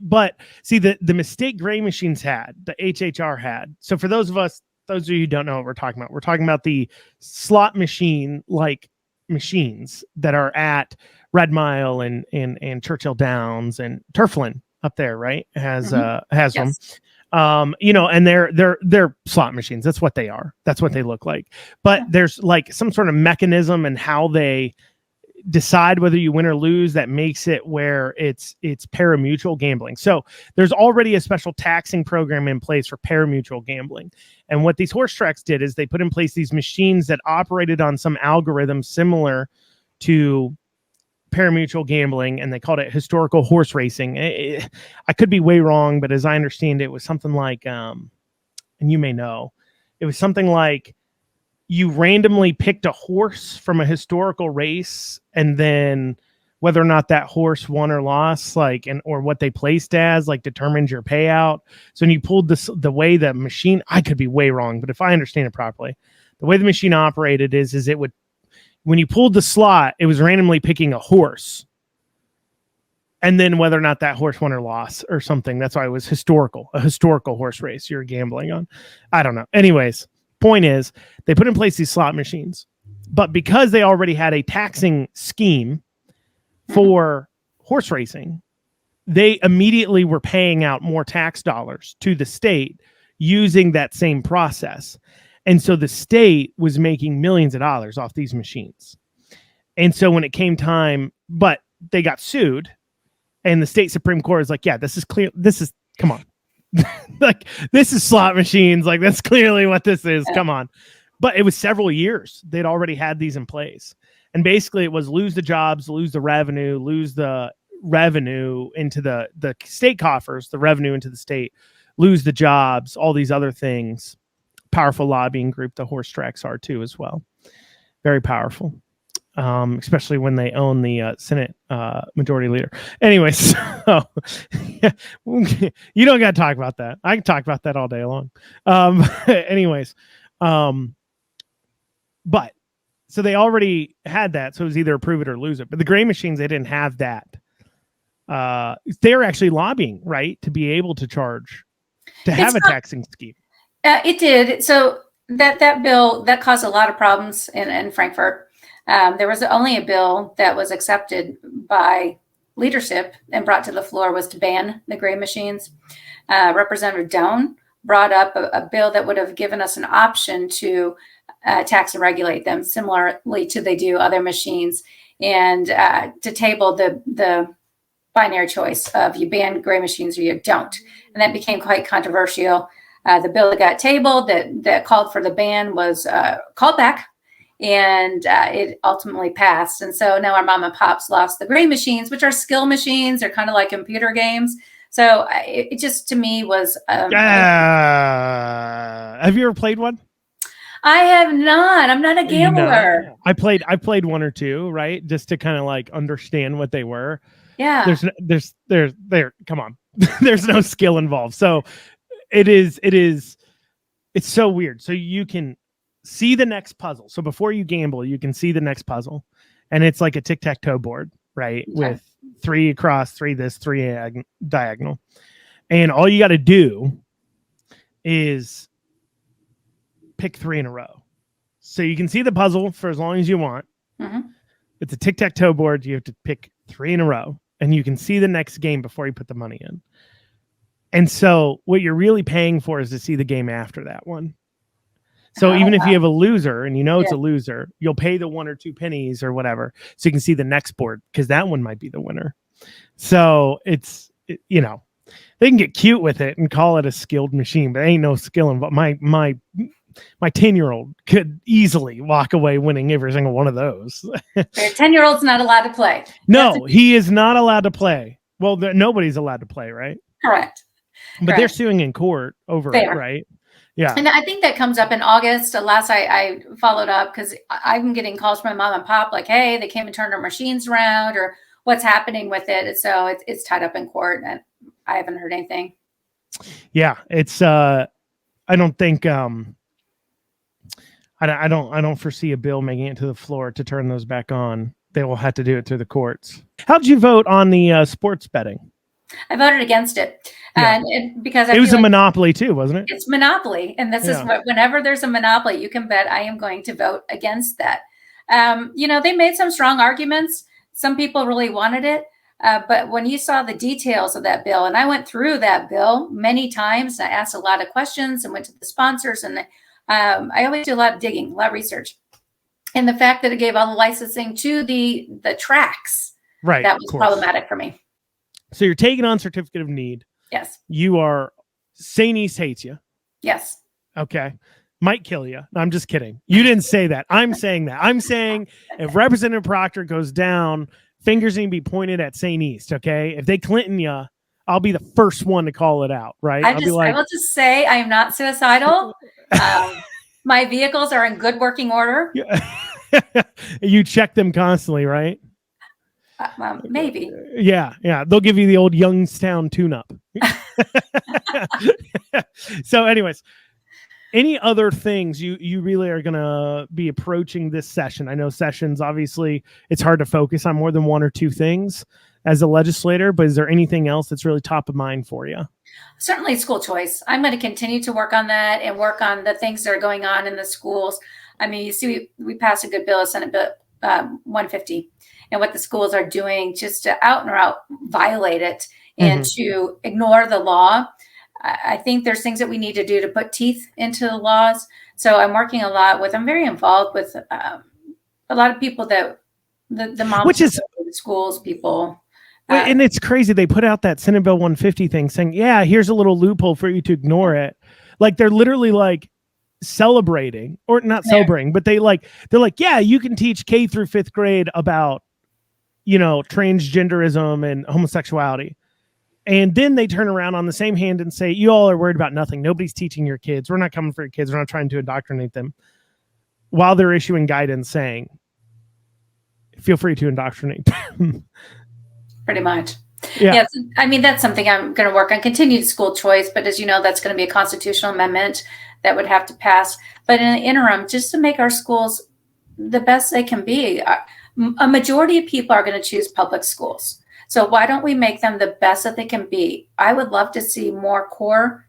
B: But see the mistake gray machines had, the HHR had. So for those of you who don't know what we're talking about the slot machine like machines that are at Red Mile and Churchill Downs and Turflin up there, right? Has
A: Yes.
B: them. And they're slot machines. That's what they are. That's what they look like. But there's like some sort of mechanism and how they decide whether you win or lose that makes it where it's pari-mutuel gambling. So there's already a special taxing program in place for pari-mutuel gambling. And what these horse tracks did is they put in place these machines that operated on some algorithm similar to pari-mutuel gambling, and they called it historical horse racing. I could be way wrong, but as I understand it, it was something like, and you may know, it was something like you randomly picked a horse from a historical race, and then whether or not that horse won or lost, or what they placed as, determines your payout. So when you pulled the way the machine, I could be way wrong, but if I understand it properly, the way the machine operated is it would, when you pulled the slot, it was randomly picking a horse. And then whether or not that horse won or lost or something. That's why it was a historical horse race you're gambling on. I don't know. Anyways, point is they put in place these slot machines. But because they already had a taxing scheme for horse racing, they immediately were paying out more tax dollars to the state using that same process. And so the state was making millions of dollars off these machines. And so when it came time, but they got sued, and the state Supreme Court is like, yeah, this is clear. Come on. This is slot machines. That's clearly what this is. Come on. But it was several years. They'd already had these in place. And basically it was lose the jobs, lose the revenue into the state coffers, the revenue into the state, lose the jobs, all these other things. Powerful lobbying group the horse tracks are too as well. Very powerful, especially when they own the Senate majority leader. Anyways, so, yeah, you don't got to talk about that. I can talk about that all day long. Anyways, but so they already had that, so it was either approve it or lose it. But the gray machines, they didn't have that. They're actually lobbying, right, to be able to charge, to have a taxing scheme.
A: It did. So that bill that caused a lot of problems in Frankfurt. There was only a bill that was accepted by leadership and brought to the floor was to ban the gray machines. Representative Doan brought up a bill that would have given us an option to tax and regulate them similarly to they do other machines, and to table the binary choice of you ban gray machines or you don't. And that became quite controversial. The bill that got tabled that called for the ban was called back, and it ultimately passed. And so now our mom and pops lost the gray machines, which are skill machines. They're kind of like computer games. So it just, to me, was... have
B: you ever played one?
A: I have not. I'm not a gambler.
B: No. I played one or two, right? Just to kind of understand what they were.
A: Yeah.
B: There's come on. There's no skill involved. So it's so weird. So you can see the next puzzle. So before you gamble, you can see the next puzzle, and it's like a tic-tac-toe board, right? Okay. With 3 across, 3 this, 3 diagonal. And all you got to do is pick 3 in a row. So you can see the puzzle for as long as you want. Mm-hmm. It's a tic-tac-toe board. You have to pick 3 in a row, and you can see the next game before you put the money in. And so what you're really paying for is to see the game after that one. So even if you have a loser and it's a loser, you'll pay the 1 or 2 pennies or whatever, so you can see the next board, because that one might be the winner. So you know, they can get cute with it and call it a skilled machine, but ain't no skill involved. My 10-year-old could easily walk away winning every single one of those.
A: Your 10-year-old's not allowed to play.
B: No, he is not allowed to play. Well, nobody's allowed to play, right?
A: Correct.
B: But they're suing in court over it, right? Yeah.
A: And I think that comes up in August. Last I followed up because I'm getting calls from my mom and pop like, hey, they came and turned our machines around, or what's happening with it. So it's tied up in court, and I haven't heard anything.
B: Yeah, it's I don't think I don't foresee a bill making it to the floor to turn those back on. They will have to do it through the courts. How'd you vote on the sports betting?
A: I voted against it, and because
B: it was a monopoly too, wasn't it?
A: It's monopoly, and this is what, whenever there's a monopoly, you can bet I am going to vote against that. They made some strong arguments. Some people really wanted it, but when you saw the details of that bill, and I went through that bill many times, I asked a lot of questions and went to the sponsors, and I always do a lot of digging, a lot of research, and the fact that it gave all the licensing to the tracks,
B: right,
A: that was problematic for me.
B: So you're taking on certificate of need.
A: Yes.
B: You are St. East hates you.
A: Yes.
B: Okay. Might kill you. No, I'm just kidding. You didn't say that. I'm saying that. I'm saying if Representative Proctor goes down, fingers need to be pointed at St. East. Okay. If they Clinton you, I'll be the first one to call it out. Right.
A: I will just say I am not suicidal. My vehicles are in good working order.
B: You check them constantly, right?
A: Maybe.
B: Yeah. They'll give you the old Youngstown tune-up. So anyways, any other things you really are going to be approaching this session? I know sessions, obviously, it's hard to focus on more than one or two things as a legislator, but is there anything else that's really top of mind for you?
A: Certainly school choice. I'm going to continue to work on that and work on the things that are going on in the schools. I mean, you see, we passed a good bill, Senate Bill 150. And what the schools are doing just to out and out violate it and to ignore the law. I think there's things that we need to do to put teeth into the laws. So I'm working a lot I'm very involved with a lot of people that the moms,
B: which is
A: the schools people.
B: And it's crazy. They put out that Senate Bill 150 thing saying, yeah, here's a little loophole for you to ignore it. Like they're literally like celebrating, or not celebrating, but they're like, yeah, you can teach K through 5th grade about, transgenderism and homosexuality. And then they turn around on the same hand and say, you all are worried about nothing. Nobody's teaching your kids. We're not coming for your kids. We're not trying to indoctrinate them. While they're issuing guidance saying, feel free to indoctrinate them.
A: Pretty much. Yeah. Yes. I mean, that's something I'm going to work on, continued school choice. But as you know, that's going to be a constitutional amendment that would have to pass. But in the interim, just to make our schools the best they can be, a majority of people are going to choose public schools. So why don't we make them the best that they can be? I would love to see more core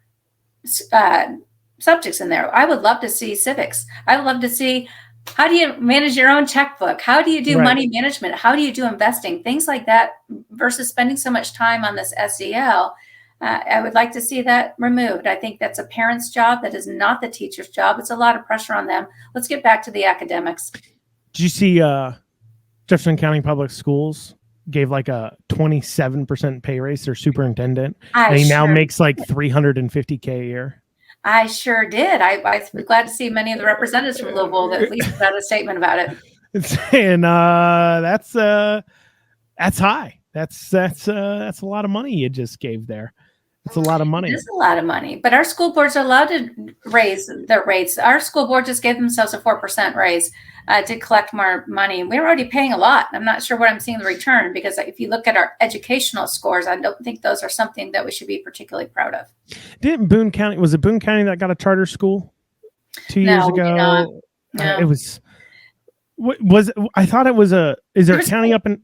A: subjects in there. I would love to see civics. I would love to see, how do you manage your own checkbook? How do you do money management? How do you do investing? Things like that versus spending so much time on this SEL. I would like to see that removed. I think that's a parent's job. That is not the teacher's job. It's a lot of pressure on them. Let's get back to the academics.
B: Did you see Jefferson County Public Schools gave like a 27% pay raise to their superintendent? And he now makes like $350K a year.
A: I sure did. I was glad to see many of the representatives from Louisville that at least had a statement about it.
B: And that's high. That's a lot of money you just gave there. It's a lot of money.
A: It's a lot of money, but our school boards are allowed to raise their rates. Our school board just gave themselves a 4% raise to collect more money. We're already paying a lot. I'm not sure what I'm seeing the return, because if you look at our educational scores, I don't think those are something that we should be particularly proud of.
B: Didn't Boone County, was it Boone County that got a charter school 2 years ago? No. It was, I thought it was is there a county up in...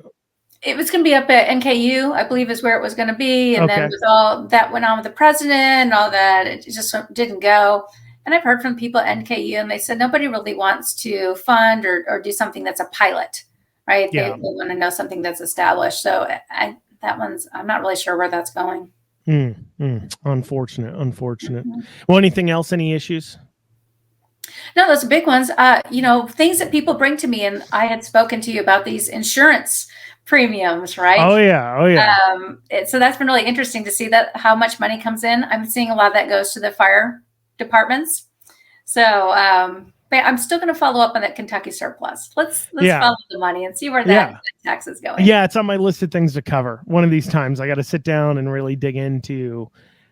A: It was going to be up at NKU, I believe is where it was going to be. And then with all that went on with the president and all that, it just didn't go. And I've heard from people at NKU, and they said nobody really wants to fund or do something that's a pilot, right? Yeah. They want to know something that's established. So I'm not really sure where that's going.
B: Unfortunate. Mm-hmm. Well, anything else? Any issues?
A: No, those are big ones. Things that people bring to me, and I had spoken to you about these insurance premiums, right?
B: Oh yeah.
A: So that's been really interesting to see that how much money comes in. I'm seeing a lot of that goes to the fire departments. So, but I'm still going to follow up on that Kentucky surplus. Let's follow the money and see where that tax is going.
B: Yeah, it's on my list of things to cover. One of these times, I got to sit down and really dig into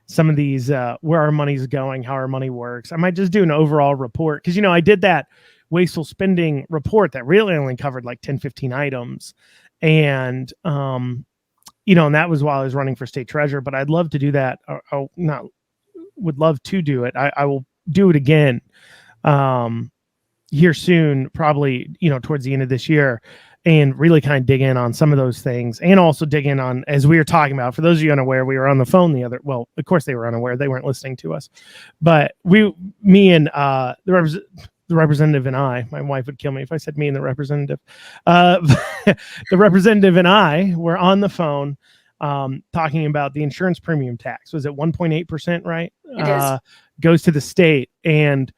B: some of these, where our money's going, how our money works. I might just do an overall report because, I did that wasteful spending report that really only covered like 10, 15 items. And, and that was while I was running for state treasurer, but I'd love to do that. Would love to do it. I will do it again here soon, probably, towards the end of this year, and really kind of dig in on some of those things, and also dig in on, as we were talking about, for those of you unaware, we were on the phone well, of course they were unaware, they weren't listening to us, but me and the representative and I, my wife would kill me if I said me and the representative, the representative and I were on the phone talking about the insurance premium tax. Was it 1.8%, right?
A: It is.
B: Goes to the state, and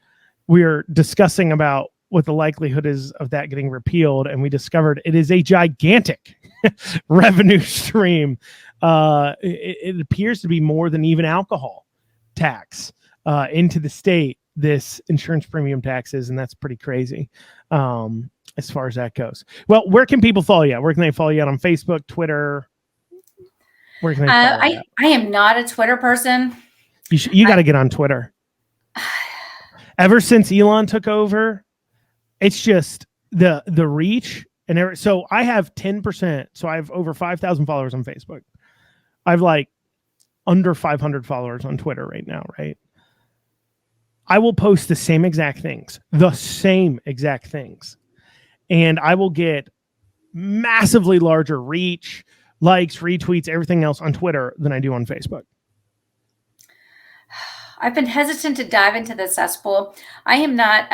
B: we're discussing about what the likelihood is of that getting repealed, and we discovered it is a gigantic revenue stream. It appears to be more than even alcohol tax into the state, this insurance premium taxes, and that's pretty crazy as far as that goes. Well, where can people follow you? Where can they follow you on Facebook, Twitter? Where can they follow you?
A: I am not a Twitter person.
B: You got to get on Twitter. Ever since Elon took over, it's just the reach and so I have 10%. So I have over 5,000 followers on Facebook. I have like under 500 followers on Twitter right now, right? I will post the same exact things, and I will get massively larger reach, likes, retweets, everything else on Twitter than I do on Facebook.
A: I've been hesitant to dive into the cesspool. I'm not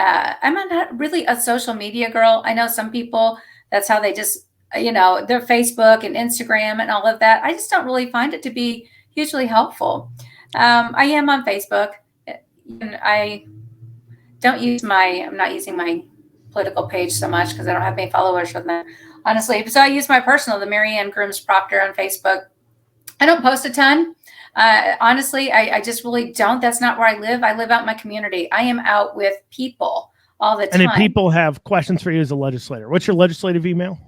A: really a social media girl. I know some people, that's how they just, their Facebook and Instagram and all of that. I just don't really find it to be hugely helpful. I am on Facebook. I'm not using my political page so much because I don't have any followers with that, honestly. So I use my personal, the Marianne Proctor on Facebook. I don't post a ton. Honestly, I just really don't. That's not where I live. I live out in my community. I am out with people all the time.
B: And if people have questions for you as a legislator, what's your legislative email?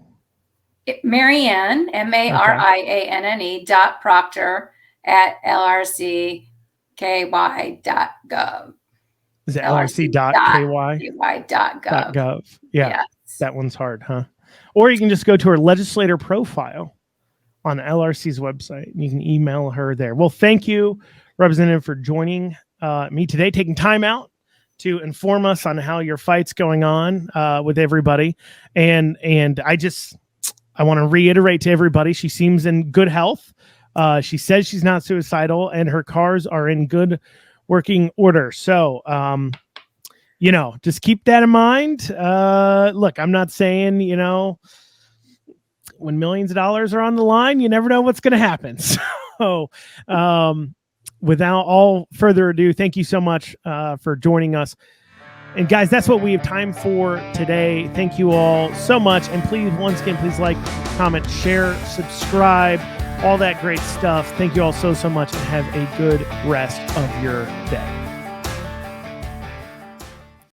A: Marianne, Marianne .proctor@lrcky.gov.
B: Is it lrc.ky?
A: .gov.
B: Yeah, yes. That one's hard, huh? Or you can just go to her legislator profile on LRC's website, and you can email her there. Well, thank you, Representative, for joining me today, taking time out to inform us on how your fight's going on with everybody. And I want to reiterate to everybody, she seems in good health. She says she's not suicidal, and her cars are in good working order. So, just keep that in mind. Look, I'm not saying, when millions of dollars are on the line, you never know what's going to happen. So, without all further ado, thank you so much for joining us. And guys, that's what we have time for today. Thank you all so much. And please, once again, please like, comment, share, subscribe, all that great stuff. Thank you all so much, and have a good rest of your day.